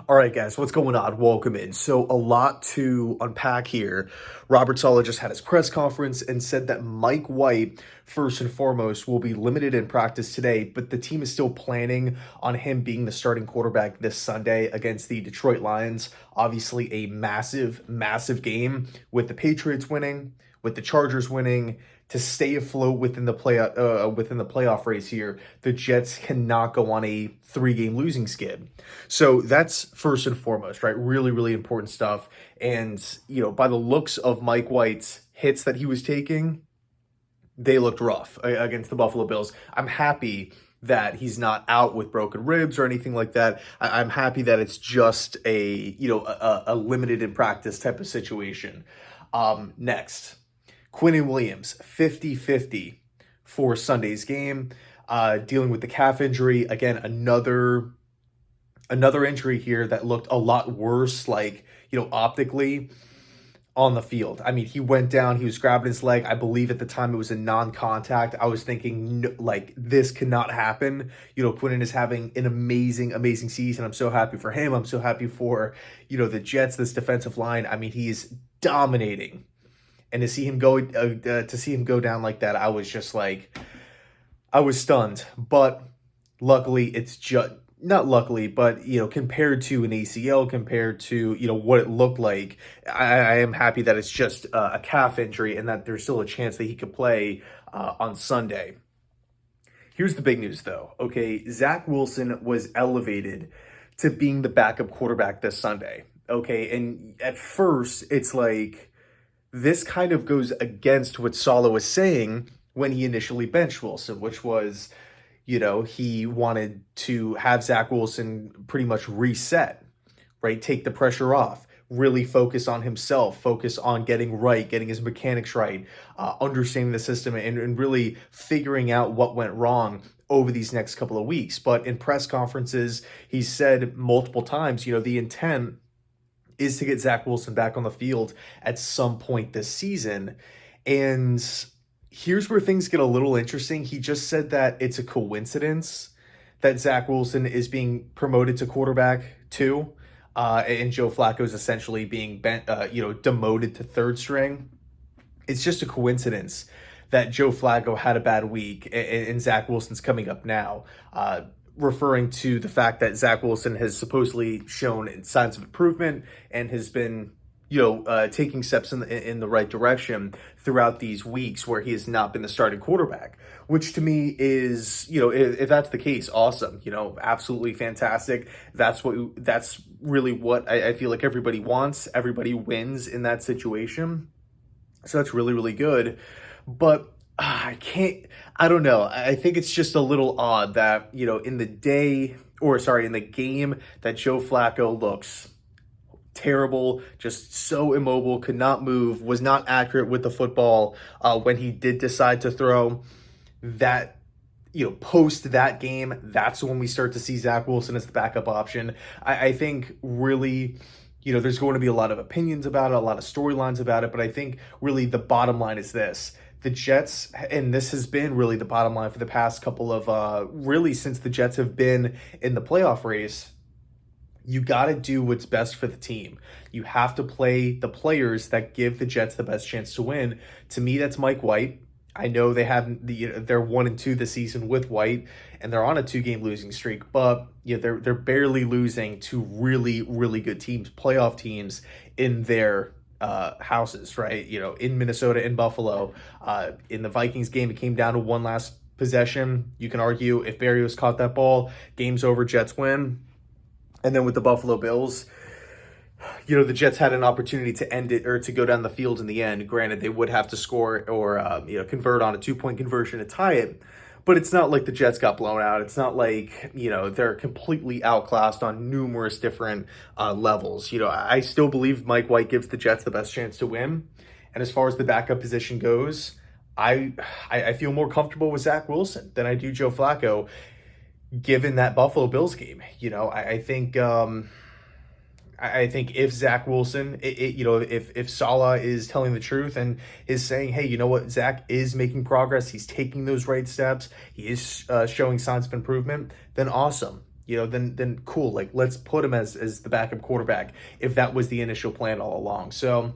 All right, guys, what's going on? Welcome in. So, a lot to unpack here. Robert Saleh just had his press conference and said that Mike White, first and foremost, will be limited in practice today, but the team is still planning on him being the starting quarterback this Sunday against the Detroit Lions. Obviously, a massive, massive game with the Patriots winning, with the Chargers winning. To stay afloat within the playoff race here, the Jets cannot go on a 3-game losing skid. So that's first and foremost, right? Really, really important stuff. And, by the looks of Mike White's hits that he was taking, they looked rough against the Buffalo Bills. I'm happy that he's not out with broken ribs or anything like that. I'm happy that it's just a limited in practice type of situation. Next. Quinnen Williams, 50-50 for Sunday's game, dealing with the calf injury. Again, another injury here that looked a lot worse, optically on the field. I mean, he went down, he was grabbing his leg. I believe at the time it was a non-contact. I was thinking, this cannot happen. Quinnen is having an amazing, amazing season. I'm so happy for him. I'm so happy for, the Jets, this defensive line. I mean, he's dominating. And to see him go down like that, I was just I was stunned. But luckily, it's just not luckily, but compared to an ACL, compared to what it looked like, I am happy that it's just a calf injury and that there's still a chance that he could play on Sunday. Here's the big news, though. Okay, Zach Wilson was elevated to being the backup quarterback this Sunday. Okay, and at first, it's this kind of goes against what Saleh was saying when he initially benched Wilson, which was, he wanted to have Zach Wilson pretty much reset, right? Take the pressure off, really focus on himself, focus on getting his mechanics right, understanding the system and really figuring out what went wrong over these next couple of weeks. But in press conferences, he said multiple times, the intent is to get Zach Wilson back on the field at some point this season. And here's where things get a little interesting. He just said that it's a coincidence that Zach Wilson is being promoted to quarterback too, and Joe Flacco is essentially being demoted to third string. It's just a coincidence that Joe Flacco had a bad week and Zach Wilson's coming up now. Referring to the fact that Zach Wilson has supposedly shown signs of improvement and has been, taking steps in the right direction throughout these weeks where he has not been the starting quarterback, which to me is, if that's the case, awesome, absolutely fantastic. That's really what I feel like everybody wants. Everybody wins in that situation. So that's really, really good. But I don't know. I think it's just a little odd that, in the game that Joe Flacco looks terrible, just so immobile, could not move, was not accurate with the football when he did decide to throw that. Post that game, that's when we start to see Zach Wilson as the backup option. I think really, there's going to be a lot of opinions about it, a lot of storylines about it, but I think really the bottom line is this. The Jets, and this has been really the bottom line for the past couple of, really since the Jets have been in the playoff race, you got to do what's best for the team. You have to play the players that give the Jets the best chance to win. To me, that's Mike White. I know they're 1-2 this season with White, and they're on a 2-game losing streak, but they're barely losing to really, really good teams, playoff teams in their houses, right? In Minnesota, in Buffalo, in the Vikings game, it came down to one last possession. You can argue if Berrios caught that ball, game's over, Jets win. And then with the Buffalo Bills, the Jets had an opportunity to end it or to go down the field in the end. Granted, they would have to score or convert on a 2-point conversion to tie it. But it's not like the Jets got blown out. It's not like, they're completely outclassed on numerous different levels. I still believe Mike White gives the Jets the best chance to win. And as far as the backup position goes, I feel more comfortable with Zach Wilson than I do Joe Flacco, given that Buffalo Bills game. I think if Zach Wilson, if Saleh is telling the truth and is saying, hey, you know what, Zach is making progress, he's taking those right steps, he is showing signs of improvement, then awesome. then cool. Like, let's put him as the backup quarterback if that was the initial plan all along. So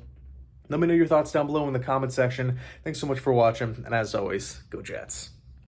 let me know your thoughts down below in the comment section. Thanks so much for watching, and as always, go Jets.